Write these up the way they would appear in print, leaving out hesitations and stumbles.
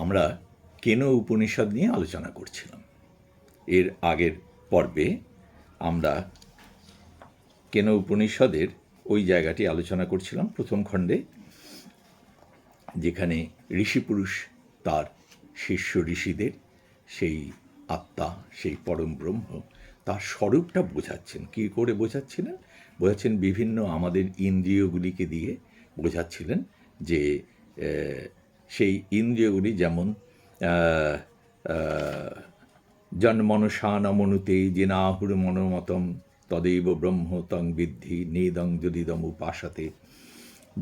আমরা কেন উপনিষদ নিয়ে আলোচনা করছিলাম। এর আগের পর্বে আমরা কেন উপনিষদের ওই জায়গাটি আলোচনা করছিলাম, প্রথম খণ্ডে, যেখানে ঋষিপুরুষ তার শিষ্য ঋষিদের সেই আত্মা, সেই পরম ব্রহ্ম, তার স্বরূপটা বোঝাচ্ছেন। কী করে বোঝাচ্ছিলেন? বোঝাচ্ছেন বিভিন্ন আমাদের ইন্দ্রিয়গুলিকে দিয়ে বোঝাচ্ছিলেন যে সেই ইন্দ্রিয়গুলি যেমন জন্মনুষানমনুতে জেনাহুর মনোমতম তদেব ব্রহ্ম তং বিদ্ধি নেদং যদিদম উপাসতে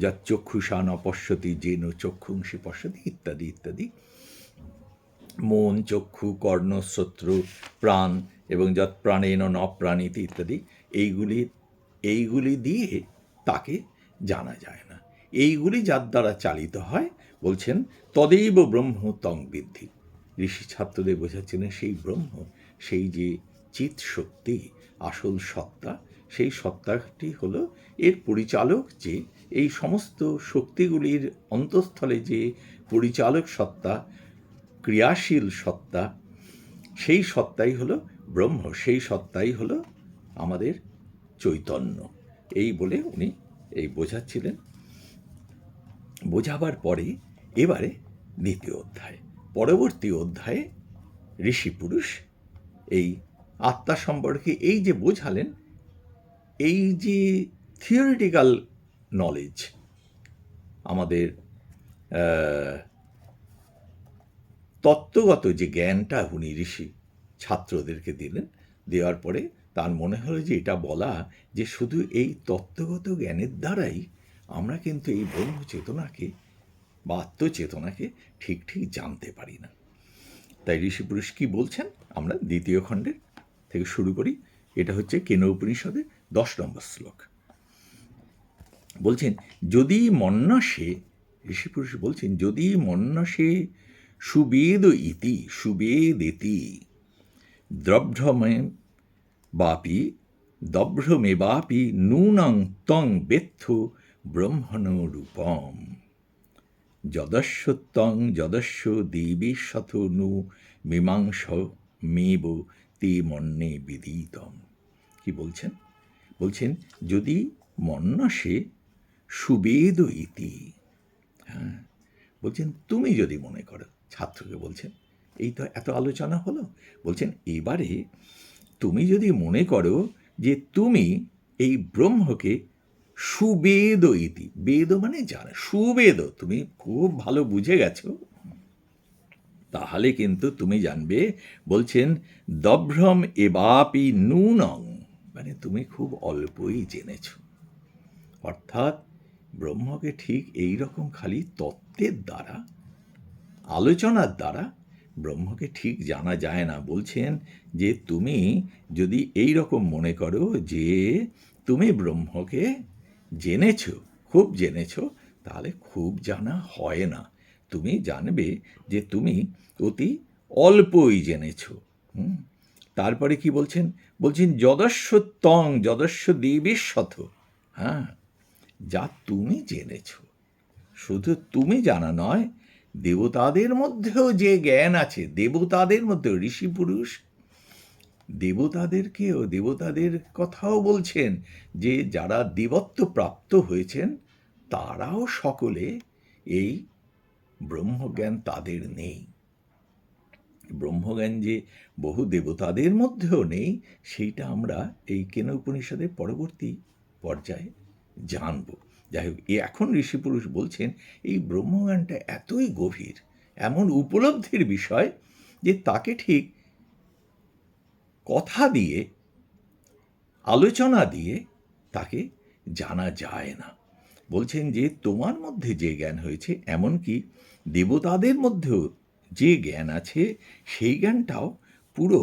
যৎ চক্ষুষা ন পশ্যতি যেন চক্ষুংসি পশ্যতি ইত্যাদি ইত্যাদি। মন, চক্ষু, কর্ণ, শ্রোত্র, প্রাণ এবং যৎ প্রাণেন ন প্রাণীতি ইত্যাদি, এইগুলি দিয়ে তাকে জানা যায় না। এইগুলি যার দ্বারা চালিত হয়, বলছেন তদেব ব্রহ্ম তং বিদ্ধি। ঋষি ছাত্রদের বোঝাচ্ছিলেন সেই ব্রহ্ম, সেই যে চিৎ শক্তি, আসল সত্তা, সেই সত্তাটি হলো এর পরিচালক। যে এই সমস্ত শক্তিগুলির অন্তঃস্থলে যে পরিচালক সত্তা, ক্রিয়াশীল সত্তা, সেই সত্তাই হলো ব্রহ্ম, সেই সত্তাই হলো আমাদের চৈতন্য। এই বলে উনি এই বোঝাচ্ছিলেন। বোঝাবার পরে এবারে দ্বিতীয় অধ্যায়, পরবর্তী অধ্যায়ে ঋষিপুরুষ এই আত্মা সম্পর্কে এই যে বোঝালেন, এই যে থিওরিটিক্যাল নলেজ, আমাদের তত্ত্বগত যে জ্ঞানটা উনি ঋষি ছাত্রদেরকে দিলেন, দেওয়ার পরে তার মনে হলো যে এটা বলা যে শুধু এই তত্ত্বগত জ্ঞানের দ্বারাই আমরা কিন্তু এই ব্রহ্ম চেতনাকে বা আত্মচেতনাকে ঠিক ঠিক জানতে পারি না। তাই ঋষিপুরুষ কী বলছেন আমরা দ্বিতীয় খণ্ডের থেকে শুরু করি। এটা হচ্ছে কেন উপনিষদের 10 নম্বর শ্লোক। বলছেন, যদি মন্যসে, ঋষিপুরুষ বলছেন, যদি মন্যসে সুবেদ ইতি সুবেদেতি দ্রভ্রমেবাপি নূনং তং বেত্থ ব্রহ্মণ রূপম যদস্য তং যদস্য দেবেশথ নু মীমাংস মেব তে মন্যে বিদিতম। কি বলছেন? বলছেন, যদি মন্যসে সুবেদ ইতি, হ্যাঁ, বলছেন তুমি যদি মনে করো, ছাত্রকে বলছেন, এই তো এত আলোচনা হলো, বলছেন এবারে তুমি যদি মনে করো যে তুমি এই ব্রহ্মকে সুবেদ ইতি, বেদ মানে জানা, সুবেদ, তুমি খুব ভালো বুঝে গেছো, তাহলে কিন্তু তুমি জানবে, বলছেন দভ্রম এবাপি নূনং, মানে তুমি খুব অল্পই জেনেছ। অর্থাৎ ব্রহ্মকে ঠিক এই রকম খালি তত্ত্বের দ্বারা, আলোচনার দ্বারা ব্রহ্মকে ঠিক জানা যায় না। বলছেন যে তুমি যদি এই রকম মনে করো যে তুমি ব্রহ্মকে জেনেছ, খুব জেনেছ, তাহলে খুব জানা হয় না। তুমি জানবে যে তুমি অতি অল্পই জেনেছ। তারপরে কি বলছেন? বলছেন যদস্য তং যদস্য দেবেশথ, হ্যাঁ, যা তুমি জেনেছ, শুধু তুমি জানা নয়, দেবতাদের মধ্যেও যে জ্ঞান আছে, দেবতাদের মধ্যেও, ঋষি পুরুষ দেবতাদেরকেও, দেবতাদের কথাও বলছেন যে যারা দেবত্ব প্রাপ্ত হয়েছেন তারাও সকলে এই ব্রহ্মজ্ঞান তাদের নেই। ব্রহ্মজ্ঞান যে বহু দেবতাদের মধ্যেও নেই, সেইটা আমরা এই কেন উপনিষদের পরবর্তী পর্যায়ে জানব। যাই হোক, এখন ঋষিপুরুষ বলছেন এই ব্রহ্মজ্ঞানটা এতই গভীর, এমন উপলব্ধির বিষয় যে তাকে ঠিক কথা দিয়ে, আলোচনা দিয়ে তাকে জানা যায় না। বলছেন যে তোমার মধ্যে যে জ্ঞান হয়েছে, এমনকি দেবতাদের মধ্যেও যে জ্ঞান আছে, সেই জ্ঞানটাও পুরো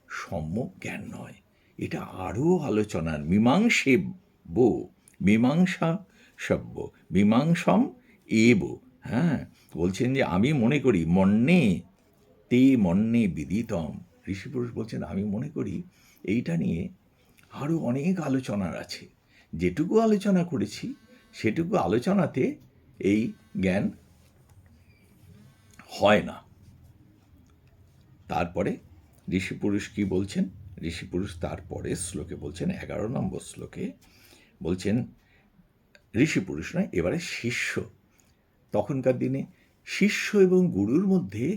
সম্যক জ্ঞান নয়। এটা আরও আলোচনার, মীমাংসা সব্য মীমাংসম এব, হ্যাঁ, বলছেন যে আমি মনে করি মন্যে তে মন্যে বিদিতম। ঋষিপুরুষ বলছেন আমি মনে করি এইটা নিয়ে আরও অনেক আলোচনার আছে। যেটুকু আলোচনা করেছি সেটুকু আলোচনাতে এই জ্ঞান হয় না। তারপরে ঋষিপুরুষ কি বলছেন? ঋষিপুরুষ তারপরে শ্লোকে বলছেন, 11 নম্বর শ্লোকে বলছেন, ঋষিপুরুষ নয়, এবারে শিষ্য। তখনকার দিনে শিষ্য এবং গুরুর মধ্যে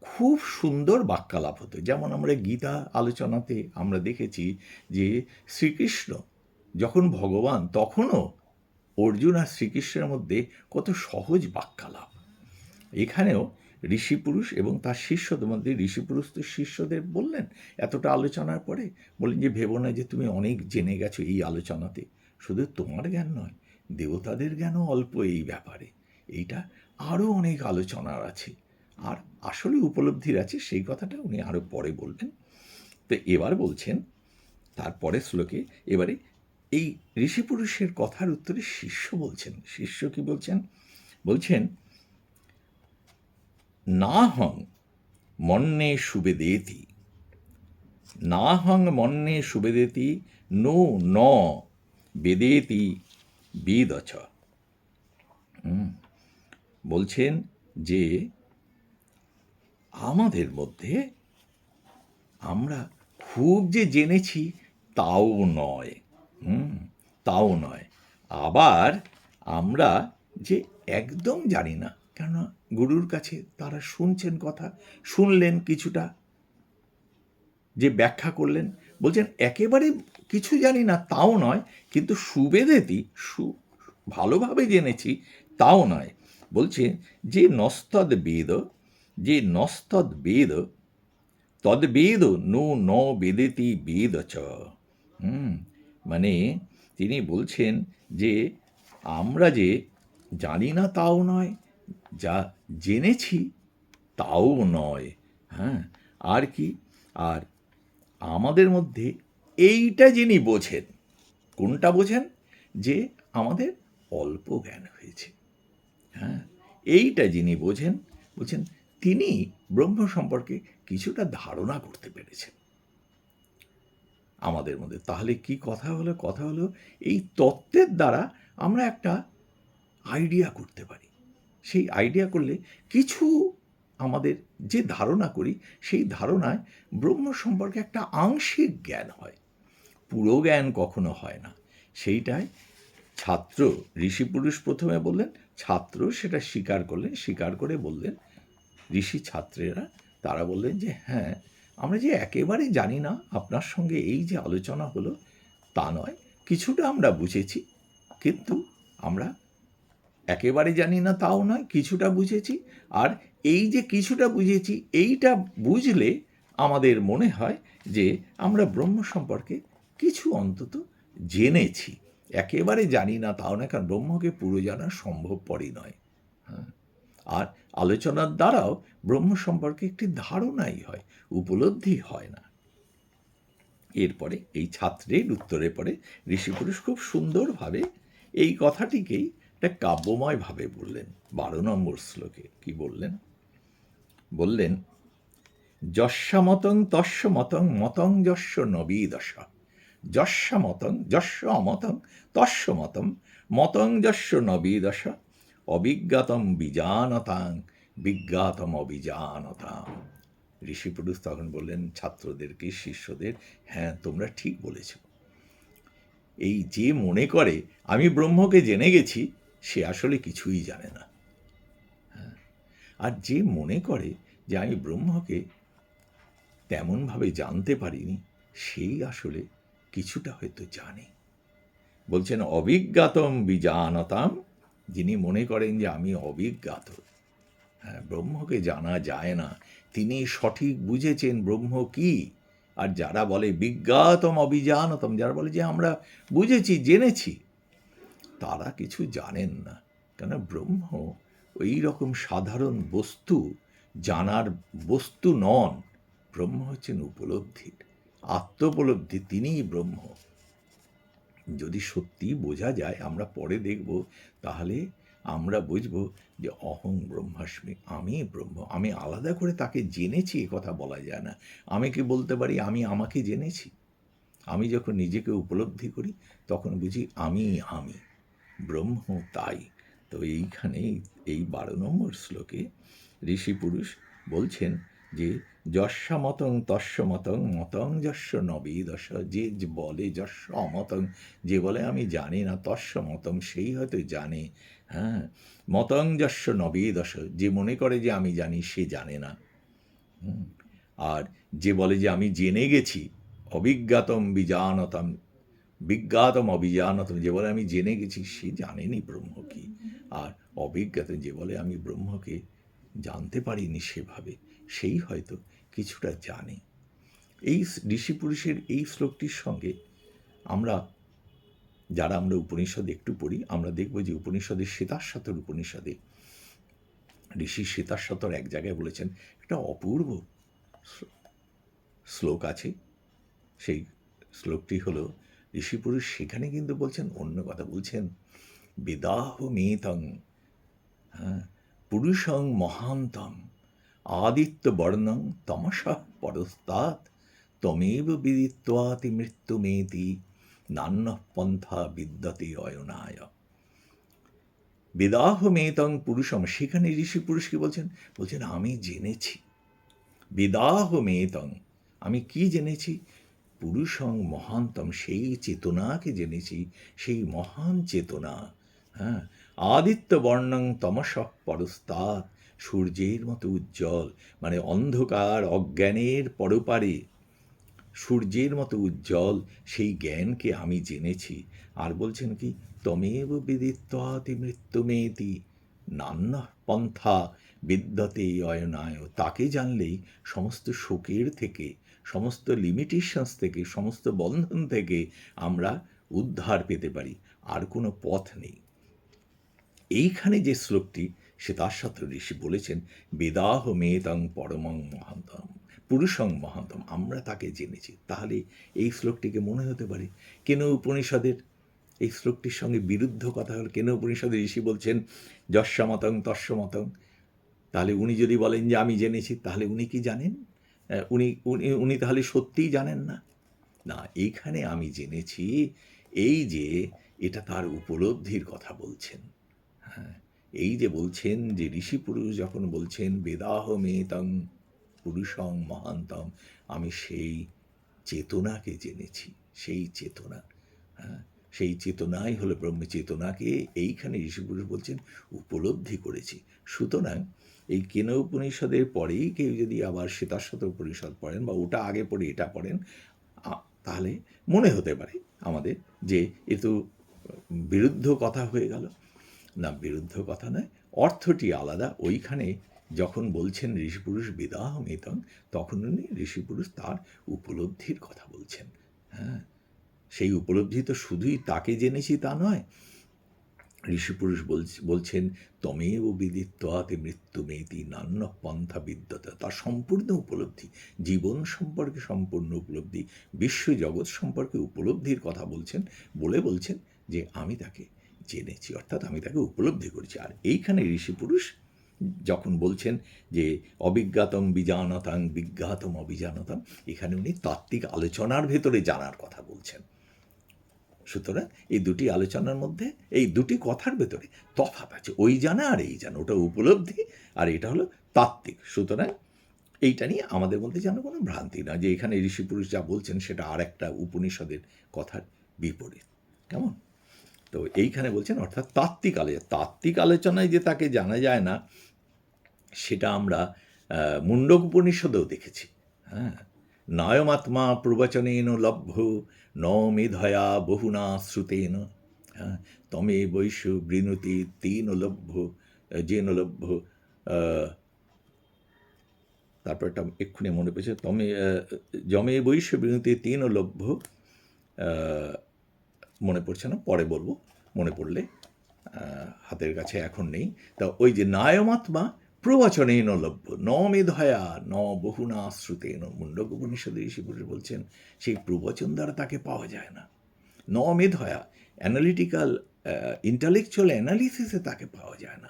খুব সুন্দর বাক্যালাপ হতো। যেমন আমরা গীতা আলোচনাতে আমরা দেখেছি যে শ্রীকৃষ্ণ যখন ভগবান, তখনও অর্জুন আর শ্রীকৃষ্ণের মধ্যে কত সহজ বাক্যালাপ। এখানেও ঋষিপুরুষ এবং তার শিষ্যদের মধ্যে, ঋষিপুরুষ তো শিষ্যদের বললেন এতটা আলোচনার পরে, বললেন যে ভেবো না যে তুমি অনেক জেনে গেছো এই আলোচনাতে, শুধু তোমার জ্ঞান নয়, দেবতাদের জ্ঞানও অল্প এই ব্যাপারে, এইটা আরও অনেক আলোচনার আছে, আর আসলে উপলব্ধির আছে, সেই কথাটা উনি আরও পরে বলবেন। তো এবার বলছেন তারপরে শ্লোকে, এবারে এই ঋষিপুরুষের কথার উত্তরে শিষ্য বলছেন, শিষ্য কি বলছেন? বলছেন, নাহং মন্যে সুবেদেতি, নাহং মন্যে সুবেদেতি, নো ন বেদেতি বেদচ। বলছেন যে আমাদের মধ্যে আমরা খুব যে জেনেছি তাও নয়, তাও নয়, আবার আমরা যে একদম জানি না, কেন গুরুর কাছে তারা শুনছেন কথা, শুনলেন কিছুটা, যে ব্যাখ্যা করলেন, বলছেন একেবারে কিছু জানি না তাও নয়, কিন্তু সুবেদেতি, ভালোভাবে জেনেছি তাও নয়। বলছে যে নস্তদ বেদ, যে নস্তদ বেদ তদ্বেদ নো ন বেদেতি বেদ চ। মানে তিনি বলছেন যে আমরা যে জানি না তাও নয়, যা জেনেছি তাও নয়। হ্যাঁ, আর কি, আর আমাদের মধ্যে এইটা যিনি বোঝেন, কোনটা বোঝেন? যে আমাদের অল্প জ্ঞান হয়েছে। হ্যাঁ, এইটা যিনি বোঝেন, বলছেন তিনি ব্রহ্ম সম্পর্কে কিছুটা ধারণা করতে পেরেছেন আমাদের মধ্যে। তাহলে কি কথা হলো? কথা হলো এই তত্ত্বের দ্বারা আমরা একটা আইডিয়া করতে পারি। সেই আইডিয়া করলে কিছু আমাদের যে ধারণা করি, সেই ধারণায় ব্রহ্ম সম্পর্কে একটা আংশিক জ্ঞান হয়, পুরো জ্ঞান কখনো হয় না। সেইটাই ছাত্র, ঋষিপুরুষ প্রথমে বললেন, ছাত্র সেটা স্বীকার করলেন, স্বীকার করে বললেন, ঋষি ছাত্রেরা তারা বললেন যে হ্যাঁ, আমরা যে একেবারে জানি না, আপনার সঙ্গে এই যে আলোচনা হলো তা নয়, কিছুটা আমরা বুঝেছি, কিন্তু আমরা একেবারে জানি না তাও নয়, কিছুটা বুঝেছি, আর এই যে কিছুটা বুঝেছি, এইটা বুঝলে আমাদের মনে হয় যে আমরা ব্রহ্ম সম্পর্কে কিছু অন্তত জেনেছি। একেবারে জানি না তাও না, কারণ ব্রহ্মকে পুরো জানা সম্ভবপরই নয়। হ্যাঁ, আর আলোচনার দ্বারাও ব্রহ্ম সম্পর্কে একটি ধারণাই হয়, উপলব্ধি হয় না। এরপরে এই ছাত্রের উত্তরে পরে ঋষিপুরুষ খুব সুন্দরভাবে এই কথাটিকেই একটা কাব্যময়ভাবে বললেন। 12 নম্বর শ্লোকে কি বললেন? বললেন, যস্যামতং তস্য মতং মতং যস্য নবীদশ, যস্যামতং যস্য অমতং তস্য মতং মতং যস্য নবীদশ, অবিজ্ঞাতম বিজানতাং বিজ্ঞাতম অবিজানতাম। ঋষিপুরুষ তখন বললেন ছাত্রদেরকে, শিষ্যদের, হ্যাঁ তোমরা ঠিক বলেছ। এই যে মনে করে আমি ব্রহ্মকে জেনে গেছি, সে আসলে কিছুই জানে না। হ্যাঁ, আর যে মনে করে যে আমি ব্রহ্মকে তেমনভাবে জানতে পারিনি, সেই আসলে কিছুটা হয়তো জানে। বলছেন অবিজ্ঞাতম বিজানতাম, যিনি মনে করেন যে আমি অবিজ্ঞাত, হ্যাঁ ব্রহ্মকে জানা যায় না, তিনি সঠিক বুঝেছেন ব্রহ্ম কি। আর যারা বলে বিজ্ঞাতম অবিজানতম, যারা বলে যে আমরা বুঝেছি জেনেছি, তারা কিছু জানেন না। কেন ব্রহ্ম ওই রকম সাধারণ বস্তু, জানার বস্তু নন। ব্রহ্ম হচ্ছেন উপলব্ধির, আত্মোপলব্ধি, তিনিই ব্রহ্ম। যদি সত্যি বোঝা যায়, আমরা পরে দেখব, তাহলে আমরা বুঝব যে অহং ব্রহ্মাস্মি, আমি ব্রহ্ম। আমি আলাদা করে তাকে জেনেছি এ কথা বলা যায় না। আমি কি বলতে পারি আমি আমাকে জেনেছি? আমি যখন নিজেকে উপলব্ধি করি তখন বুঝি আমি ব্রহ্ম তাই। তো এইখানে এই 12 নম্বর শ্লোকে ঋষি পুরুষ বলছেন যে যস্য মতং তস্য মতং মতং যস্য নবেদশ, যে বলে যস্য অমতং, যে বলে আমি জানি না, তস্য মতং সেই হয়তো জানে, হ্যাঁ, মতং যস্য নবেদশ, যে মনে করে যে আমি জানি সে জানে না। আর যে বলে যে আমি জেনে গেছি, অবিজ্ঞাতম বিজানতম, বিজ্ঞাতম অবিজানতম, যে বলে আমি জেনে গেছি সে জানেনি ব্রহ্ম কি। আর অবিজ্ঞাত যে বলে আমি ব্রহ্মকে জানতে পারিনি সেভাবে, সেই হয়তো কিছুটা জানে। এই ঋষি পুরুষের এই শ্লোকটির সঙ্গে আমরা যারা আমরা উপনিষদ একটু পড়ি, আমরা দেখব যে উপনিষদের শ্বেতাশ্বতর উপনিষদে ঋষি শ্বেতাশ্বতর এক জায়গায় বলেছেন একটা অপূর্ব শ্লোক আছে। সেই শ্লোকটি হলো, ঋষি পুরুষ সেখানে কিন্তু বলছেন অন্য কথা, বলছেন বেদাহ মেতং, হ্যাঁ, পুরুষং মহান্তম আদিত্য বর্ণং তমসঃ পরস্তাৎ তমেব বিদিত্বাতি মৃত্যুমেতি নান্যঃ পন্থা বিদ্যতে অয়নায়। বেদাহ মেতং পুরুষম, সেখানে ঋষি পুরুষকে বলছেন আমি জেনেছি। বেদাহ মেতং, আমি কি জেনেছি? পুরুষং মহান্তম, সেই চেতনাকে জেনেছি, সেই মহান চেতনা, হ্যাঁ, আদিত্য বর্ণং তমসঃ পরস্তাৎ, সূর্যের মতো উজ্জ্বল, মানে অন্ধকার অজ্ঞানের পরপারে সূর্যের মতো উজ্জ্বল সেই জ্ঞানকে আমি জেনেছি। আর বলছেন কি, তমেব বিদিত্বাতি মৃত্যুমেতি নান্যঃ পন্থা বিদ্যতে অয়নায়, তাকে জানলেই সমস্ত শোকের থেকে, সমস্ত লিমিটেশনস থেকে, সমস্ত বন্ধন থেকে আমরা উদ্ধার পেতে পারি, আর কোনো পথ নেই। এইখানে যে শ্লোকটি শ্বেতাশ্বতর ঋষি বলেছেন বেদাহ মেতং পরমং মহান্তম পুরুষং মহান্তম, আমরা তাকে জেনেছি, তাহলে এই শ্লোকটিকে মনে হতে পারে কেন উপনিষদের এই শ্লোকটির সঙ্গে বিরুদ্ধ কথা হল। কেন উপনিষদের ঋষি বলছেন যস্য মতং তস্য মতং, তাহলে উনি যদি বলেন যে আমি জেনেছি, তাহলে উনি কি জানেন? উনি উনি উনি তাহলে সত্যিই জানেন না? না, এইখানে আমি জেনেছি, এই যে এটা তার উপলব্ধির কথা বলছেন। হ্যাঁ, এই যে বলছেন যে ঋষি পুরুষ যখন বলছেন বেদাহ মেতং পুরুষং মহান্তম, আমি সেই চেতনাকে জেনেছি, সেই চেতনা, হ্যাঁ, সেই চেতনাই হলো ব্রহ্ম, চেতনাকে এইখানে ঋষি পুরুষ বলছেন উপলব্ধি করেছি। সুতরাং এই কেন উপনিষদের পরেই কেউ যদি আবার শ্বেতাশ্বত উপনিষদ পড়েন বা ওটা আগে পড়ে এটা পড়েন, তাহলে মনে হতে পারে আমাদের যে এ তো বিরুদ্ধ কথা হয়ে গেল। না, বিরুদ্ধ কথা নয়, অর্থটি আলাদা। ওইখানে যখন বলছেন ঋষিপুরুষ বেদাহ মেতং, তখন উনি ঋষিপুরুষ তার উপলব্ধির কথা বলছেন। হ্যাঁ, সেই উপলব্ধি তো শুধুই তাকে জেনেছি তা নয়, ঋষিপুরুষ বলছেন তমেব বিদিত্বাতে মৃত্যুমেতি নান্য পন্থা বিদ্যতে, তার সম্পূর্ণ উপলব্ধি, জীবন সম্পর্কে সম্পূর্ণ উপলব্ধি, বিশ্ব জগৎ সম্পর্কে উপলব্ধির কথা বলছেন, বলছেন যে আমি তাকে জেনেছি, অর্থাৎ আমি তাকে উপলব্ধি করেছি। আর এইখানে ঋষিপুরুষ যখন বলছেন যে অবিজ্ঞাতম বিজানতাং বিজ্ঞাতম অবিজানতাম, এখানে উনি তাত্ত্বিক আলোচনার ভেতরে জানার কথা বলছেন। সুতরাং এই দুটি আলোচনার মধ্যে, এই দুটি কথার ভেতরে তফাৎ আছে, ওই জানা আর এই জানা, ওটা উপলব্ধি আর এটা হলো তাত্ত্বিক। সুতরাং এইটা নিয়ে আমাদের মধ্যে যেন কোনো ভ্রান্তি না যে এখানে ঋষি পুরুষ যা বলছেন সেটা আর একটা উপনিষদের কথার বিপরীত। কেমন? তো এইখানে বলছেন অর্থাৎ তাত্ত্বিক আলোচনায় যে তাকে জানা যায় না, সেটা আমরা মুণ্ডক উপনিষদেও দেখেছি। হ্যাঁ, নায়মাত্মা প্রবচনেন লভ্য ন মেধয়া বহুনা শ্রুতেন, হ্যাঁ, তমে বৈশ্য বৃণতি তেন লভ্য যেন লভ্য, তারপর একটা এক্ষুনি মনে পেয়েছে, তমে যমে বৈশ্য বৃণতি তেন লভ্য, মনে পড়ছে না, পরে বলবো, মনে পড়লে, হাতের কাছে এখন নেই। তা ওই যে নায়মাত্মা প্রবচনেন লভ্য ন মেধয়া ন বহুনা শ্রুতেন, মুণ্ডক উপনিষদে ঋষিপুরুষ বলছেন সেই প্রবচন দ্বারা তাকে পাওয়া যায় না। ন মেধয়া, অ্যানালিটিক্যাল ইন্টালেকচুয়াল অ্যানালিসিসে তাকে পাওয়া যায় না।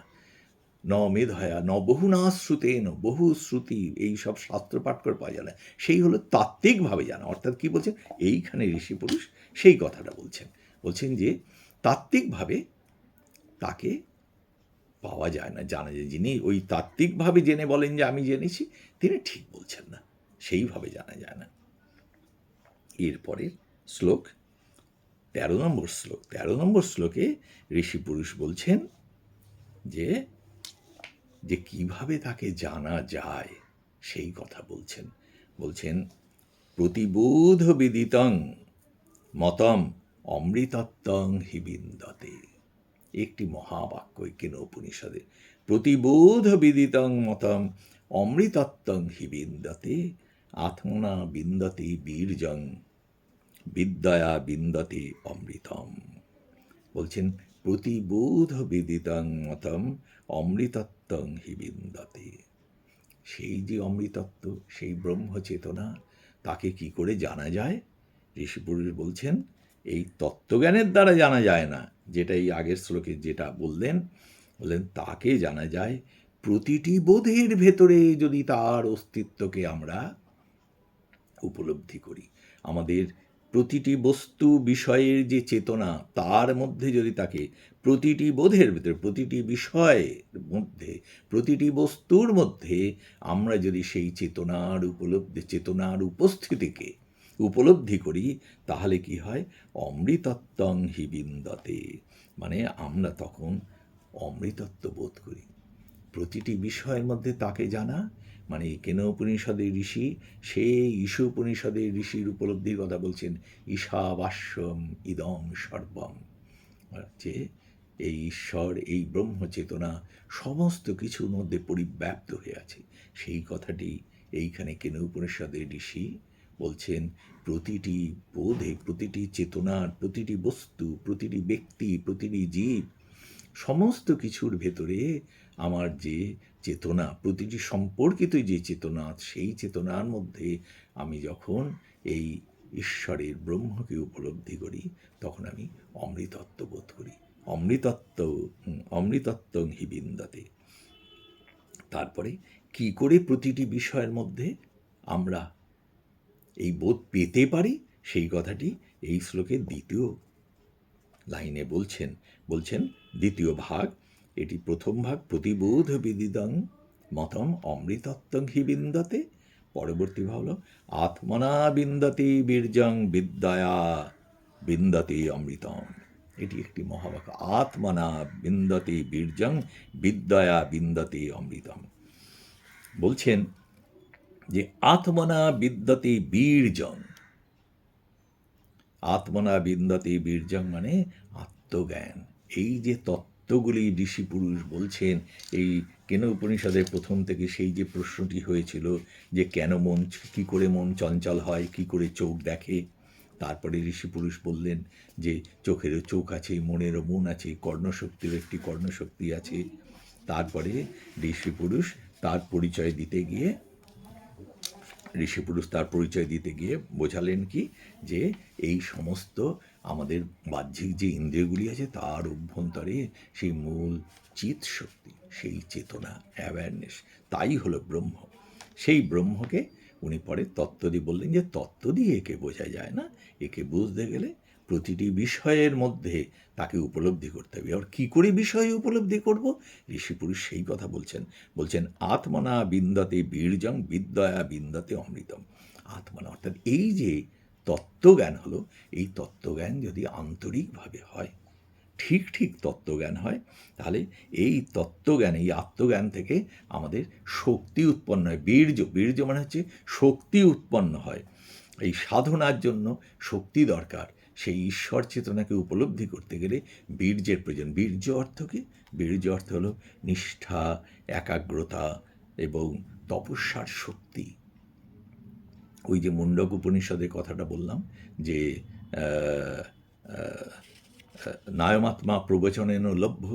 ন মেধয়া ন বহুনা শ্রুতেন, বহু শ্রুতি এই সব শাস্ত্র পাঠ করে পাওয়া যায় না, সেই হলো তাত্ত্বিকভাবে জানা। অর্থাৎ কী বলছেন এইখানে ঋষিপুরুষ সেই কথাটা বলছেন যে তাত্ত্বিকভাবে তাকে পাওয়া যায় না, জানা যায়। যিনি ওই তাত্ত্বিকভাবে জেনে বলেন যে আমি জেনেছি, তিনি ঠিক বলছেন না, সেইভাবে জানা যায় না। এরপরের শ্লোক 13 নম্বর শ্লোক। 13 নম্বর শ্লোকে ঋষি পুরুষ বলছেন যে যে কিভাবে তাকে জানা যায় সেই কথা বলছেন। বলছেন প্রতিবোধ বিদিতং মতম অমৃতত্বং হি বিন্দতে। একটি মহাবাক্য কেন উপনিষদে, প্রতিবোধ বিদিতং মতম অমৃতত্বং হি বিন্দতে আত্মনা বিন্দতে বীর্যং বিদ্যয়া বিন্দতে অমৃতম। বলছেন প্রতিবোধ বিদিতং মতম অমৃতত্বং হি বিন্দতে। সেই যে অমৃতত্ব, সেই ব্রহ্ম চেতনা, তাকে কি করে জানা যায়? ঋষিপুরুষ বলছেন এই তত্ত্বজ্ঞানের দ্বারা জানা যায় না, যেটা এই আগের শ্লোকে যেটা বললেন তাকে জানা যায় প্রতিটি বোধের ভেতরে যদি তার অস্তিত্বকে আমরা উপলব্ধি করি। আমাদের প্রতিটি বস্তু বিষয়ের যে চেতনা, তার মধ্যে যদি তাকে প্রতিটি বোধের ভিতরে, প্রতিটি বিষয়ের মধ্যে, প্রতিটি বস্তুর মধ্যে আমরা যদি সেই চেতনার উপস্থিতিকে উপলব্ধি করি, তাহলে কি হয়? অমৃতত্বং হি বিন্দতে, মানে আমরা তখন অমৃতত্ব বোধ করি। প্রতিটি বিষয়ের মধ্যে তাকে জানা মানে কেন উপনিষদের ঋষি, সেই ঈশু উপনিষদের ঋষির উপলব্ধির কথা বলছেন। ঈশাবাস্যম ইদম সর্বম, যে এই ঈশ্বর, এই ব্রহ্ম চেতনা সমস্ত কিছুর মধ্যে পরিব্যাপ্ত হয়ে আছে। সেই কথাটি এইখানে কেন উপনিষদের ঋষি বলছেন। প্রতিটি বোধে, প্রতিটি চেতনার, প্রতিটি বস্তু, প্রতিটি ব্যক্তি, প্রতিটি জীব, সমস্ত কিছুর ভেতরে আমার যে চেতনা, প্রতিটি সম্পর্কিত যে চেতনা, সেই চেতনার মধ্যে আমি যখন এই ঈশ্বরের ব্রহ্মকে উপলব্ধি করি, তখন আমি অমৃতত্ব বোধ করি। অমৃতত্বং হি বিন্দতে। তারপরে কি করে প্রতিটি বিষয়ের মধ্যে আমরা এই বোধ পেতে পারি, সেই কথাটি এই শ্লোকের দ্বিতীয় লাইনে বলছেন দ্বিতীয় ভাগ। এটি প্রথম ভাগ, প্রতিবোধ বিদিতং মতম অমৃতত্বং হি বিন্দতে। পরবর্তী ভাগ হল আত্মনা বিন্দতে বীর্যং বিদ্যয়া বিন্দতে অমৃতম। এটি একটি মহাবাক্য, আত্মনা বিন্দতে বীর্যং বিদ্যয়া বিন্দতে অমৃতম। বলছেন যে আত্মনা বিদ্যতে বীর্যং, আত্মনা বিন্দতে বীর্যং মানে আত্মজ্ঞান। এই যে তত্ত্বগুলি ঋষি পুরুষ বলছেন, এই কেন উপনিষদের প্রথম থেকে সেই যে প্রশ্নটি হয়েছিল যে কেন মন, কী করে মন চঞ্চল হয়, কী করে চোখ দেখে, তারপরে ঋষি পুরুষ বললেন যে চোখেরও চোখ আছে, মনেরও মন আছে, কর্ণশক্তিরও একটি কর্ণশক্তি আছে। তারপরে ঋষি পুরুষ তার পরিচয় দিতে গিয়ে বোঝালেন কি, যে এই সমস্ত আমাদের বাহ্যিক যে ইন্দ্রিয়গুলি আছে, তার অভ্যন্তরে সেই মূল চিৎ শক্তি, সেই চেতনা, অ্যাওয়ারনেস, তাই হলো ব্রহ্ম। সেই ব্রহ্মকে উনি পরে তত্ত্ব দিয়ে বললেন যে তত্ত্ব দিয়ে একে বোঝা যায় না, একে বুঝতে গেলে প্রতিটি বিষয়ের মধ্যে তাকে উপলব্ধি করতে হবে। আর কী করে বিষয় উপলব্ধি করব? ঋষি পুরুষ সেই কথা বলছেন আত্মনা বিন্দতে বীর্যং বিদ্যয়া বিন্দতে অমৃতম। আত্মনা অর্থাৎ এই যে তত্ত্বজ্ঞান হলো, এই তত্ত্বজ্ঞান যদি আন্তরিকভাবে হয়, ঠিক তত্ত্বজ্ঞান হয়, তাহলে এই তত্ত্বজ্ঞান, এই আত্মজ্ঞান থেকে আমাদের শক্তি উৎপন্ন হয়। বীর্য মানে হচ্ছে শক্তি উৎপন্ন হয়। এই সাধনার জন্য শক্তি দরকার। সেই ঈশ্বর চেতনাকে উপলব্ধি করতে গেলে বীর্যের প্রয়োজন। বীর্য অর্থ কি? বীর্য অর্থ হলো নিষ্ঠা, একাগ্রতা এবং তপস্যার শক্তি। ওই যে মুণ্ডক উপনিষদের কথাটা বললাম যে নায়মাত্মা প্রবচনেন লভ্য,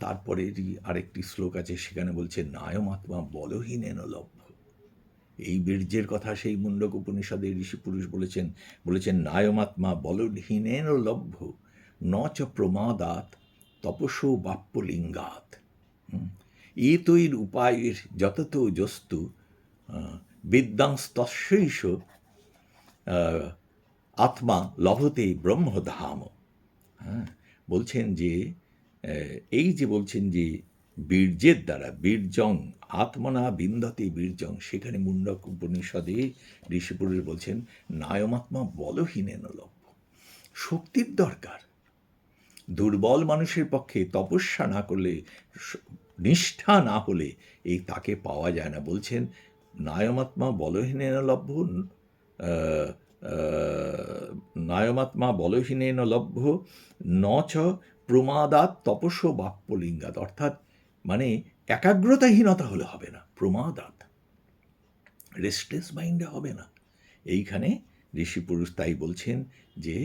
তারপরে আরেকটি শ্লোক আছে, সেখানে বলছে নায়মাত্মা বলহীনেন লভ্য। এই বীর্যের কথা সেই মুণ্ডক উপনিষদে ঋষি পুরুষ বলেছেন নায়মাত্মা বলহীনেন লভ্য ন চ প্রমাদাত তপসো বাপ্যলিঙ্গাত। এতৈর উপায়ের যতত যস্তু বিদ্যাংস্তস্যৈষ আত্মা লভতে ব্রহ্মধাম। হ্যাঁ, বলছেন যে বীর্যের দ্বারা বীর্যং আত্মনা বিন্দতে বীর্যং, সেখানে মুন্ডক উপনিষদে ঋষিপুরুষ বলছেন নায়মাত্মা বলহীনেন লভ্য। শক্তির দরকার। দুর্বল মানুষের পক্ষে তপস্যা না করলে, নিষ্ঠা না হলে এই তাকে পাওয়া যায় না। বলছেন নায়মাত্মা বলহীনেন লভ্য, নায়মাত্মা বলহীনেন লভ্য ন চ প্রমাদাত তপস্য বাপ্যলিঙ্গাত, অর্থাৎ মানে একাগ্রতাহীনতা হলে হবে না, প্রমাদাত রেস্টলেস মাইন্ডে হবে না। এইখানে ঋষি পুরুষ তাই বলছেন যে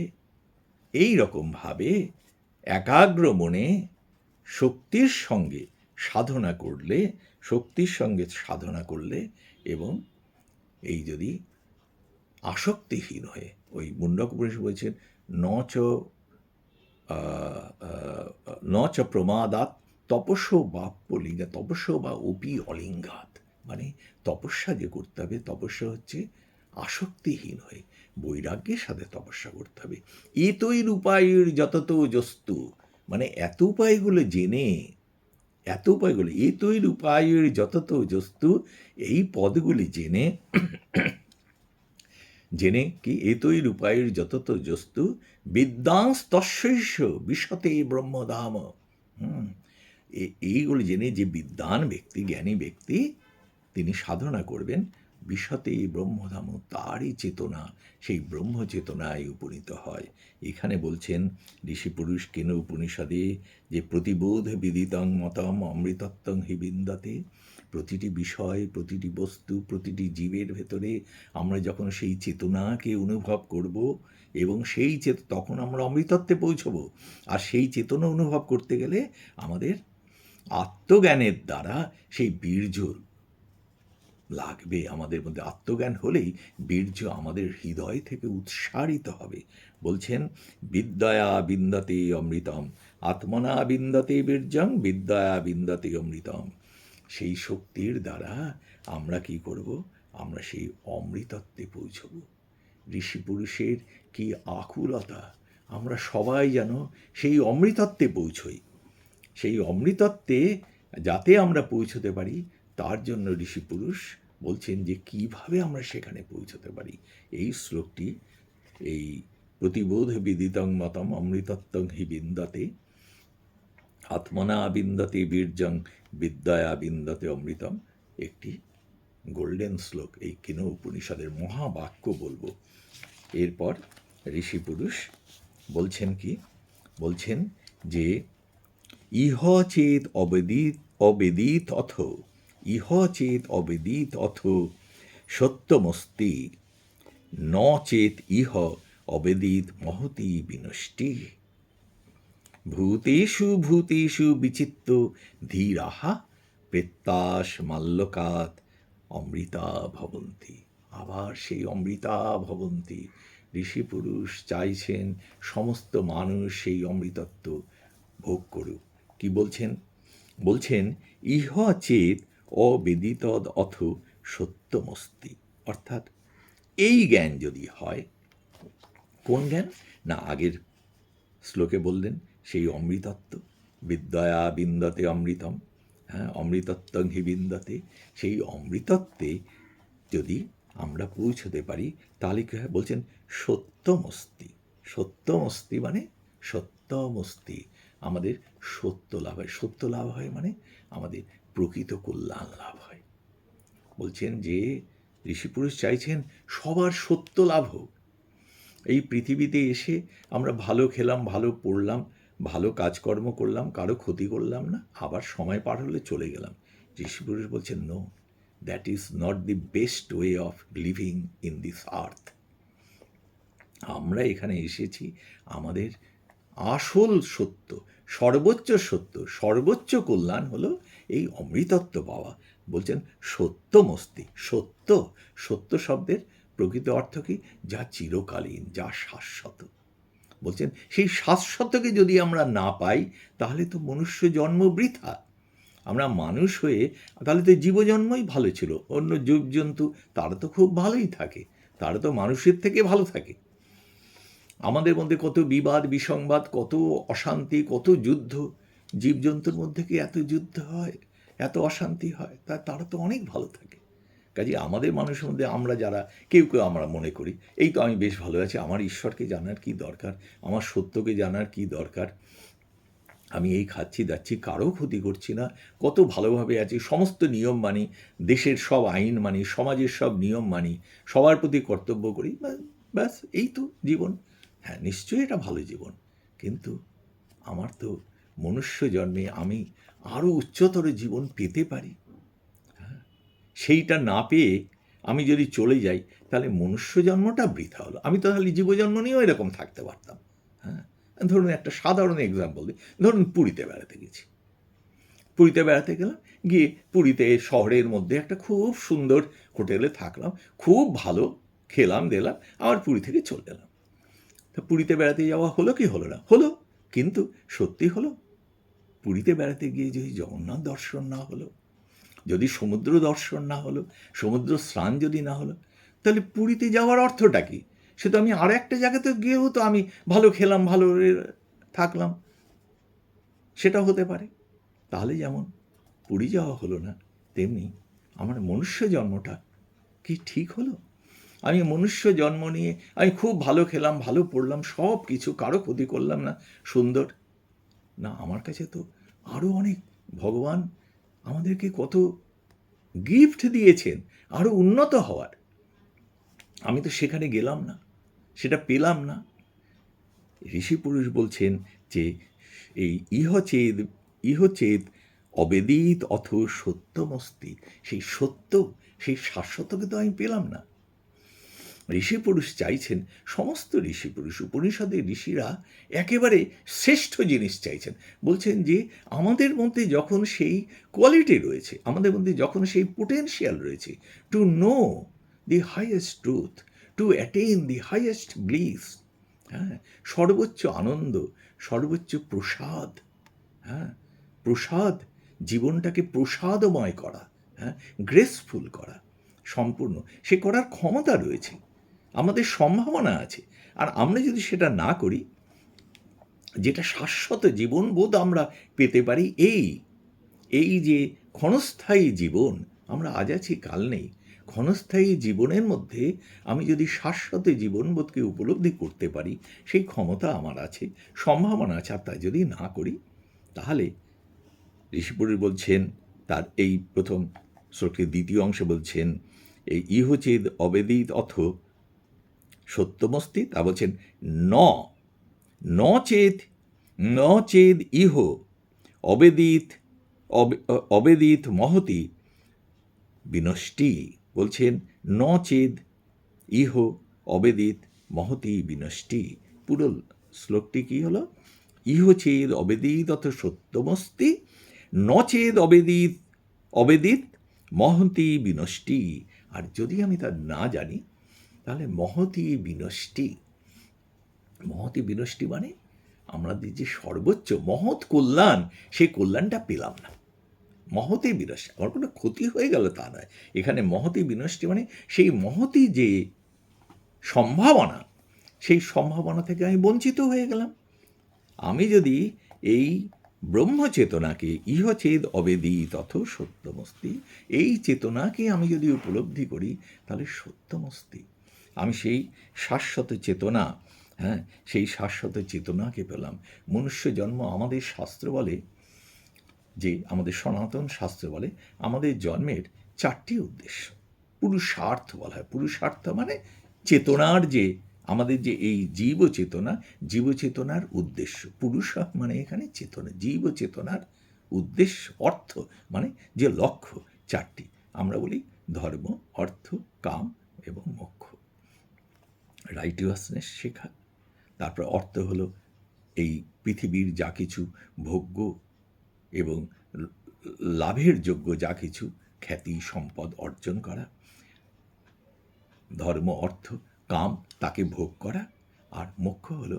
এই রকমভাবে একাগ্র মনে শক্তির সঙ্গে সাধনা করলে, শক্তির সঙ্গে সাধনা করলে, এবং এই যদি আসক্তিহীন হয়ে, ওই মুন্ডক উপনিষদ বলছেন ন চ প্রমাদাত তপস্য বাপ্যলিঙ্গা, তপস্য বা অপি অলিঙ্গাত, মানে তপস্যা যে করতে হবে, তপস্যা হচ্ছে আসক্তিহীন হয়ে বৈরাগ্যের সাথে তপস্যা করতে হবে। এতই উপায়ের যতত জস্তু, মানে এত উপায়গুলো জেনে, এত উপায়গুলো, এতই উপায়ের যতত জস্তু, এই পদগুলি জেনে, জেনে কি এতই উপায়ের যতত জস্তু বিদ্যাংস তস্যৈষ বিশতে ব্রহ্মধাম। এইগুলি জেনে যে বিদ্বান ব্যক্তি, জ্ঞানী ব্যক্তি, তিনি সাধনা করবেন বিশতে ব্রহ্মধাম, তারই চেতনা সেই ব্রহ্ম চেতনায় উপনীত হয়। এখানে বলছেন ঋষি পুরুষ কেন উপনিষদে যে প্রতিবোধ বিদিতং মতম অমৃতত্বং হি বিন্দাতে, প্রতিটি বিষয়, প্রতিটি বস্তু, প্রতিটি জীবের ভেতরে আমরা যখন সেই চেতনাকে অনুভব করব, এবং সেই তখন আমরা অমৃতত্বে পৌঁছব। আর সেই চেতনা অনুভব করতে গেলে আমাদের আত্মজ্ঞানের দ্বারা সেই বীর্য লাগবে। আমাদের মধ্যে আত্মজ্ঞান হলেই বীর্য আমাদের হৃদয় থেকে উৎসারিত হবে। বলছেন বিদ্যয়া বিন্দতে অমৃতম, আত্মনা বিন্দতে বীর্যং, বিদ্যয়া বিন্দতে অমৃতম। সেই শক্তির দ্বারা আমরা কি করব? আমরা সেই অমৃতত্বে পৌঁছব। ঋষি পুরুষের কি আকুলতা, আমরা সবাই যেন সেই অমৃতত্বে পৌঁছই। সেই অমৃতত্বে যাতে আমরা পৌঁছতে পারি, তার জন্য ঋষি পুরুষ বলছেন যে কিভাবে আমরা সেখানে পৌঁছতে পারি। এই শ্লোকটি, এই প্রতিবোধ বিদিতং মতম অমৃতত্বং হি বিন্দতে, আত্মনা বিন্দতে বীর্যং, বিদ্যয়া বিন্দতে অমৃতম, একটি গোল্ডেন শ্লোক। এই কেন উপনিষদের মহাবাক্য বলবো। এরপর ঋষি পুরুষ বলছেন কি? বলছেন যে ইহ চেত অবেদিত অথ, ইহ চেত অবেদিত অথ সত্যমস্তি, ন চেত ইহ অবেদিত মহতি বিনষ্টি, ভূতেষু ভূতেষু বিচিত্ত ধীরাহা প্রেত্যাস মাল্যকাত অমৃতা ভবন্তি। আবার সেই অমৃতা ভবন্তি, ঋষি পুরুষ চাইছেন সমস্ত মানুষ সেই অমৃতত্ব ভোগ করুক। কি বলছেন? বলছেন ইহ চেত অবেদিত অথ সত্যমস্তি, অর্থাৎ এই জ্ঞান যদি হয়, কোন জ্ঞান? না, আগের শ্লোকে বললেন সেই অমৃতত্ব, বিদ্যয়া বিন্দতে অমৃতম, হ্যাঁ, অমৃতত্বং হি বিন্দতে, সেই অমৃতত্বে যদি আমরা পৌঁছতে পারি তাহলে কী হয়? বলছেন সত্যমস্তি। সত্যমস্তি মানে সত্যমস্তি, আমাদের সত্য লাভ হয়। সত্য লাভ হয় মানে আমাদের প্রকৃত কল্যাণ লাভ হয়। বলছেন যে ঋষিপুরুষ চাইছেন সবার সত্য লাভ হোক। এই পৃথিবীতে এসে আমরা ভালো খেলাম, ভালো পড়লাম, ভালো কাজকর্ম করলাম, কারো ক্ষতি করলাম না, আবার সময় পার হলে চলে গেলাম। ঋষিপুরুষ বলছেন no, that is not the best way of living in this earth. আমরা এখানে এসেছি আমাদের আসল সত্য, সর্বোচ্চ সত্য, সর্বোচ্চ কল্যাণ হলো এই অমৃতত্ব পাওয়া। বলছেন সত্যমস্তি। সত্য, সত্য শব্দের প্রকৃত অর্থ কি? যা চিরকালীন, যা শাশ্বত। বলছেন সেই শাশ্বতকে যদি আমরা না পাই তাহলে তো মনুষ্য জন্ম বৃথা। আমরা মানুষ হয়ে, তাহলে তো জীবজন্মই ভালো ছিল। অন্য জীবজন্তু তারা তো খুব ভালোই থাকে, তারা তো মানুষের থেকে ভালো থাকে। আমাদের মধ্যে কত বিবাদ বিসংবাদ, কত অশান্তি, কত যুদ্ধ, জীবজন্তুর মধ্যে কি এত যুদ্ধ হয়, এত অশান্তি হয়? তারা তো অনেক ভালো থাকে। কাজে আমাদের মানুষের মধ্যে আমরা যারা কেউ আমরা মনে করি এই তো আমি বেশ ভালো আছি, আমার ঈশ্বরকে জানার কি দরকার, আমার সত্যকে জানার কি দরকার, আমি এই খাচ্ছি দাচ্ছি, কারো ক্ষতি করছি না, কত ভালোভাবে আছি, সমস্ত নিয়ম মানি, দেশের সব আইন মানি, সমাজের সব নিয়ম মানি, সবার প্রতি কর্তব্য করি, ব্যাস এই তো জীবন। হ্যাঁ, নিশ্চয়ই এটা ভালো জীবন, কিন্তু আমার তো মনুষ্য জন্মে আমি আরও উচ্চতর জীবন পেতে পারি। সেইটা না পেয়ে আমি যদি চলে যাই তাহলে মনুষ্য জন্মটা বৃথা হলো। আমি তো তাহলে জীবজন্ম নিয়েও এরকম থাকতে পারতাম। হ্যাঁ, ধরুন একটা সাধারণ এক্সাম্পল দিই, ধরুন পুরীতে বেড়াতে গেছি, পুরীতে বেড়াতে গেলাম, গিয়ে পুরীতে শহরের মধ্যে একটা খুব সুন্দর হোটেলে থাকলাম, খুব ভালো খেলাম দিলাম, আবার পুরী থেকে চলে এলাম। তা পুরীতে বেড়াতে যাওয়া হলো কি হলো না? হলো, কিন্তু সত্যি হলো? পুরীতে বেড়াতে গিয়ে যদি জগন্নাথ দর্শন না হলো, যদি সমুদ্র দর্শন না হলো, সমুদ্র স্নান যদি না হলো, তাহলে পুরীতে যাওয়ার অর্থটা কি? সে তো আমি আর একটা জায়গাতে গিয়েও তো আমি ভালো খেলাম, ভালো থাকলাম, সেটা হতে পারে। তাহলে যেমন পুরী যাওয়া হলো না, তেমনি আমার মনুষ্য জন্মটা কি ঠিক হলো? আমি মনুষ্য জন্ম নিয়ে আমি খুব ভালো খেলাম, ভালো পড়লাম, সব কিছু, কারো ক্ষতি করলাম না, সুন্দর না। আমার কাছে তো আরও অনেক ভগবান আমাদেরকে কত গিফট দিয়েছেন আরও উন্নত হওয়ার। আমি তো সেখানে গেলাম না, সেটা পেলাম না। ঋষি পুরুষ বলছেন যে এই ইহচেদ অবেদিত অথ সত্যমস্তি, সেই সত্য, সেই শাশ্বতকে তো আমি পেলাম না। ঋষি পুরুষ চাইছেন, সমস্ত ঋষি পুরুষ উপনিষদের ঋষিরা একেবারে শ্রেষ্ঠ জিনিস চাইছেন। বলছেন যে আমাদের মধ্যে যখন সেই কোয়ালিটি রয়েছে, আমাদের মধ্যে যখন সেই পোটেনশিয়াল রয়েছে to know the highest truth, to attain the highest bliss, হ্যাঁ, সর্বোচ্চ আনন্দ, সর্বোচ্চ প্রসাদ, হ্যাঁ, প্রসাদ, জীবনটাকে প্রসাদময় করা, হ্যাঁ, গ্রেসফুল করা, সম্পূর্ণ সে করার ক্ষমতা রয়েছে, আমাদের সম্ভাবনা আছে। আর আমরা যদি সেটা না করি, যেটা শাশ্বত জীবনবোধ আমরা পেতে পারি, এই যে ক্ষণস্থায়ী জীবন, আমরা আজ আছি কাল নেই, ক্ষণস্থায়ী জীবনের মধ্যে আমি যদি শাশ্বত জীবনবোধকে উপলব্ধি করতে পারি, সেই ক্ষমতা আমার আছে, সম্ভাবনা আছে। আর তাই যদি না করি, তাহলে ঋষিপুরী বলছেন, তার এই প্রথম শ্লোকের দ্বিতীয় অংশে বলছেন, এই ইহচেদ অবেদিত অথ সত্যমস্তি, তা বলছেন ন চেদ ইহ অবেদিত মহতি বিনষ্টি। বলছেন ন চেদ ইহ অবেদিত মহতি বিনষ্টি। পুরো শ্লোকটি কি হলো? ইহ চেদ অবেদিত অথ সত্যমস্তি, ন চেদ অবেদিত মহতি বিনষ্টি। আর যদি আমি তা না জানি, তাহলে মহতি বিনষ্টি মানে আমাদের যে সর্বোচ্চ মহৎ কল্যাণ, সেই কল্যাণটা পেলাম না। মহতি বিনষ্টি, আমার কোনো ক্ষতি হয়ে গেল তা নয়, এখানে মহতি বিনষ্টি মানে সেই মহতি যে সম্ভাবনা, সেই সম্ভাবনা থেকে আমি বঞ্চিত হয়ে গেলাম। আমি যদি এই ব্রহ্মচেতনাকে ইহচেদ অবেদিত অথ সত্যমস্তি, এই চেতনাকে আমি যদি উপলব্ধি করি, তাহলে সত্যমস্তি, আমি সেই শাশ্বত চেতনা, হ্যাঁ, সেই শাশ্বত চেতনাকে পেলাম। মনুষ্য জন্ম, আমাদের শাস্ত্র বলে যে, আমাদের সনাতন শাস্ত্র বলে আমাদের জন্মের 4টি উদ্দেশ্য। পুরুষার্থ বলা হয়। পুরুষার্থ মানে চেতনার যে, আমাদের যে এই জীবচেতনার উদ্দেশ্য। পুরুষ মানে এখানে চেতনা, জীবচেতনার উদ্দেশ্য, অর্থ মানে যে লক্ষ্য, 4টি। আমরা বলি ধর্ম, অর্থ, কাম এবং মোক্ষ। রাইটিয়াসনেস শেখা, তারপর অর্থ হলো এই পৃথিবীর যা কিছু ভোগ্য এবং লাভের যোগ্য যা কিছু খ্যাতি সম্পদ অর্জন করা, ধর্ম, অর্থ, কাম, তাকে ভোগ করা, আর মোক্ষ হলো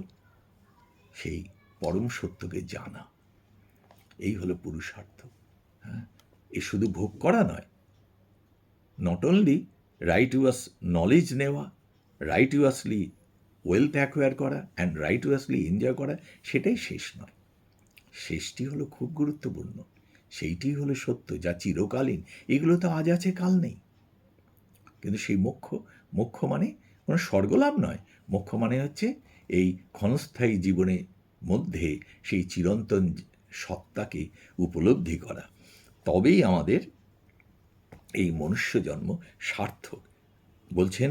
সেই পরম সত্যকে জানা। এই হলো পুরুষার্থ। হ্যাঁ, এ শুধু ভোগ করা নয়, নট অনলি রাইটিয়াস নলেজ নেওয়া, রাইটিয়াসলি ওয়েলথ অ্যাকোয়ার করা অ্যান্ড রাইটিয়াসলি এনজয় করা, সেটাই শেষ নয়। শেষটি হলো খুব গুরুত্বপূর্ণ, সেইটি হলো সত্য, যা চিরকালীন। এগুলো তো আজ আছে কাল নেই। কিন্তু সেই মোক্ষ, মোক্ষ মানে কোনো স্বর্গলাভ নয়। মোক্ষ মানে হচ্ছে এই ক্ষণস্থায়ী জীবনের মধ্যে সেই চিরন্তন সত্তাকে উপলব্ধি করা। তবেই আমাদের এই মনুষ্য জন্ম সার্থক। বলছেন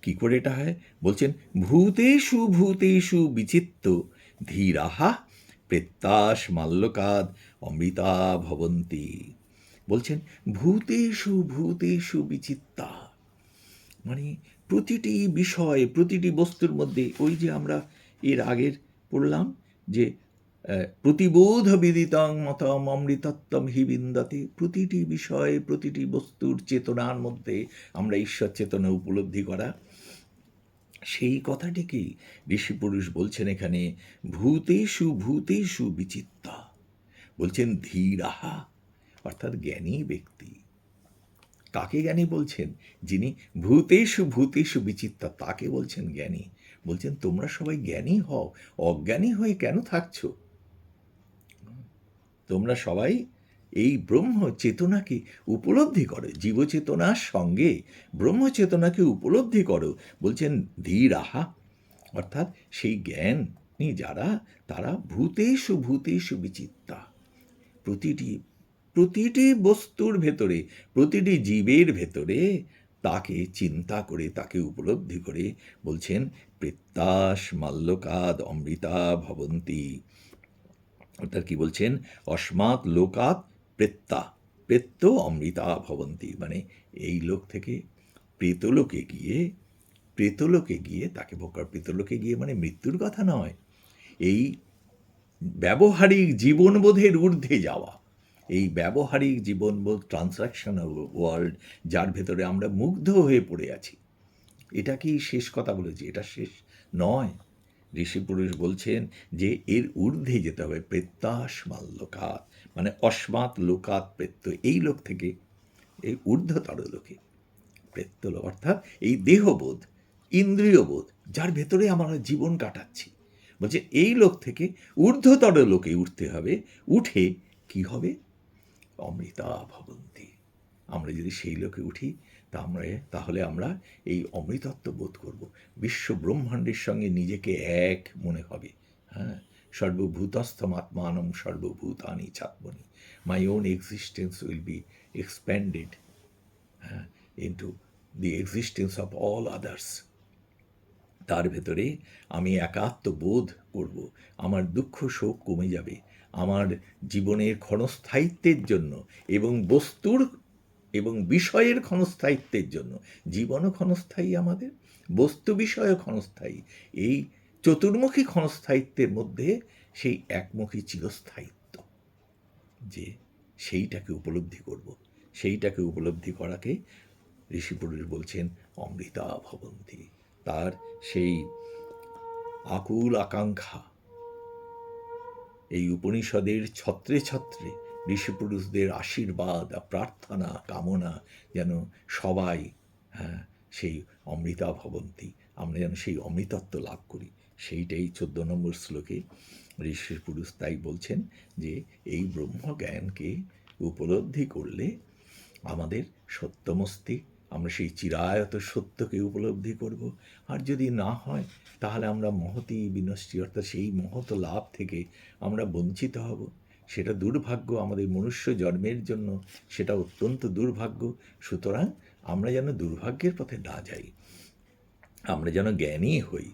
কি করে এটা হয়? বলছেন ভূতেষু ভূতেষু বিচিত্ত ধীরাহা প্রেত্যাস মাল্যকাদ অমৃতা ভবন্তি। বলছেন ভূতেষু ভূতেষু বিচিত্তা, মানে প্রতিটি বিষয়, প্রতিটি বস্তুর মধ্যে, ওই যে আমরা এর আগের পড়লাম যে প্রতিবোধ বিদিতং মতম অমৃতত্বম হি বিন্দতে, প্রতিটি বিষয়, প্রতিটি বস্তুর চেতনার মধ্যে আমরা ঈশ্বর চেতনা উপলব্ধি করা, সেই কথাটিকেই ঋষি পুরুষ বলছেন এখানে ভূতেষু ভূতেষু বিচিত্তা। বলছেন ধীরাহা, অর্থাৎ জ্ঞানী ব্যক্তি। কাকে জ্ঞানী বলছেন? যিনি ভূতেষু ভূতেষু বিচিত্তা, তাকে বলছেন জ্ঞানী। বলছেন তোমরা সবাই জ্ঞানী হও, অজ্ঞানী হয়ে কেন থাকছ? তোমরা সবাই এই ব্রহ্ম চেতনাকে উপলব্ধি করো, জীবচেতনার সঙ্গে ব্রহ্ম চেতনাকে উপলব্ধি করো। বলছেন ধীরাহা, অর্থাৎ সেই জ্ঞানী যারা, তারা ভূতেষু ভূতেষু বিচিত্তা, প্রতিটি প্রতিটি বস্তুর ভেতরে, প্রতিটি জীবের ভেতরে তাকে চিন্তা করে, তাকে উপলব্ধি করে, বলছেন প্রেত্যাস মাল্যকাদ অমৃতা ভবন্তি। অর্থাৎ কি বলছেন? অস্মাৎ লোকাৎ প্রেত্তা প্রেত্য অমৃতা ভবন্তি, মানে এই লোক থেকে প্রেতলোকে গিয়ে, প্রেতলোকে গিয়ে তাকে ভোগ করা। প্রেতলোকে গিয়ে মানে মৃত্যুর কথা নয়, এই ব্যবহারিক জীবনবোধের ঊর্ধ্বে যাওয়া, এই ব্যবহারিক জীবনবোধ, ট্রান্সাকশনাল ওয়ার্ল্ড, যার ভেতরে আমরা মুগ্ধ হয়ে পড়ে আছি। এটা কি শেষ কথা বলেছি? এটা শেষ নয়। ঋষি পুরুষ বলছেন যে এর ঊর্ধ্বে যেতে হবে, প্রেত্যাস মাল্যকাত, মানে অস্মাৎ লোকাত প্রেত্য, এই লোক থেকে এই ঊর্ধ্বতর লোকে প্রেত্য, অর্থাৎ এই দেহবোধ, ইন্দ্রিয়বোধ, যার ভেতরে আমরা জীবন কাটাচ্ছি, বলছে এই লোক থেকে ঊর্ধ্বতর লোকে উঠতে হবে। উঠে কি হবে? অমৃতা ভবন্তি। আমরা যদি সেই লোকে উঠি, তাহলে আমরা এই অমৃতত্ব বোধ করব, বিশ্ব ব্রহ্মাণ্ডের সঙ্গে নিজেকে এক মনে হবে। হ্যাঁ, সর্বভূতস্থম আত্মানম সর্বভূতানি চাত্মনি, my own existence will be expanded into the existence of all others. তার ভেতরে আমি একাত্ম বোধ করব, আমার দুঃখ শোক কমে যাবে, আমার জীবনের ক্ষণস্থায়িত্বের জন্য এবং বস্তুর এবং বিষয়ের ক্ষণস্থায়িত্বের জন্য, জীবনও ক্ষণস্থায়ী, আমাদের বস্তু বিষয়ও ক্ষণস্থায়ী, এই চতুর্মুখী ক্ষণস্থায়িত্বের মধ্যে সেই একমুখী চিরস্থায়িত্ব, যে সেইটাকে উপলব্ধি করব, সেইটাকে উপলব্ধি করাকে ঋষি পুরুষ বলছেন অমৃতা ভবন্তি। তার সেই আকুল আকাঙ্ক্ষা, এই উপনিষদের ছত্রে ছত্রে ঋষিপুরুষদের আশীর্বাদ, প্রার্থনা, কামনা, যেন সবাই সেই অমৃতা ভবন্তি, আমরা যেন সেই অমৃতত্ব লাভ করি, সেইটাই 14 নম্বর শ্লোকে ঋষিপুরুষ তাই বলছেন যে এই ব্রহ্মজ্ঞানকে উপলব্ধি করলে আমাদের সত্যমস্তিক, আমরা সেই চিরায়ত সত্যকে উপলব্ধি করব। আর যদি না হয়, তাহলে আমরা মহতি বিনষ্টি, অর্থাৎ সেই মহৎ লাভ থেকে আমরা বঞ্চিত হব। সেটা দুর্ভাগ্য, আমাদের মনুষ্য জন্মের জন্য সেটা অত্যন্ত দুর্ভাগ্য। সুতরাং আমরা যেন দুর্ভাগ্যের পথে না যাই, আমরা যেন জ্ঞানী হই।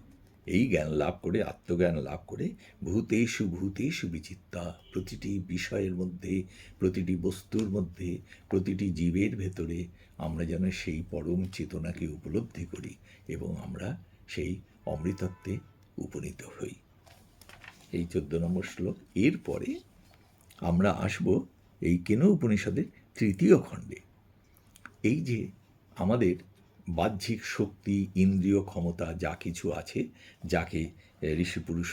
এই জ্ঞান লাভ করে, আত্মজ্ঞান লাভ করে, ভূতেষু ভূতেষু বিচিত্তা, প্রতিটি বিষয়ের মধ্যে, প্রতিটি বস্তুর মধ্যে, প্রতিটি জীবের ভেতরে আমরা যেন সেই পরম চেতনাকে উপলব্ধি করি এবং আমরা সেই অমৃতত্বে উপনীত হই। এই 14 নম্বর শ্লোক। এরপরে আমরা আসব এই কেন উপনিষদের 3য় খণ্ডে। এই যে আমাদের বাহ্যিক শক্তি, ইন্দ্রিয় ক্ষমতা যা কিছু আছে, যাকে ঋষিপুরুষ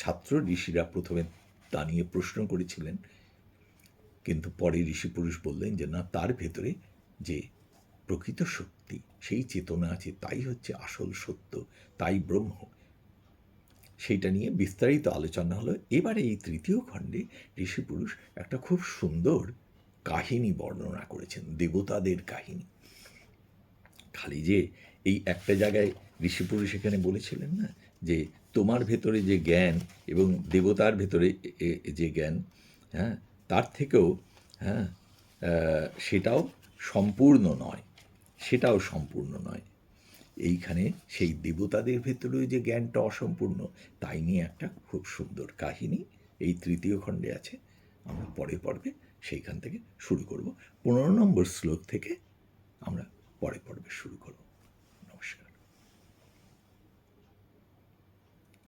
ছাত্র ঋষিরা প্রথমে তা নিয়ে প্রশ্ন করেছিলেন, কিন্তু পরে ঋষিপুরুষ বললেন যে না, তার ভেতরে যে প্রকৃত শক্তি, সেই চেতনা আছে, তাই হচ্ছে আসল সত্য, তাই ব্রহ্ম। সেইটা নিয়ে বিস্তারিত আলোচনা হলো। এবারে এই তৃতীয় খণ্ডে ঋষিপুরুষ একটা খুব সুন্দর কাহিনী বর্ণনা করেছেন, দেবতাদের কাহিনী। খালি যে এই একটা জায়গায় ঋষিপুরুষ এখানে বলেছিলেন না যে তোমার ভেতরে যে জ্ঞান এবং দেবতার ভেতরে যে জ্ঞান, হ্যাঁ, তার থেকেও, হ্যাঁ, সেটাও সম্পূর্ণ নয়, সেটাও সম্পূর্ণ নয়। এইখানে সেই দেবতাদের ভেতরেও যে জ্ঞানটা অসম্পূর্ণ, তাই নিয়ে একটা খুব সুন্দর কাহিনী এই তৃতীয় খণ্ডে আছে। আমরা পরের পর্বে সেইখান থেকে শুরু করব। 15 নম্বর শ্লোক থেকে আমরা পরের পর্বে শুরু করব।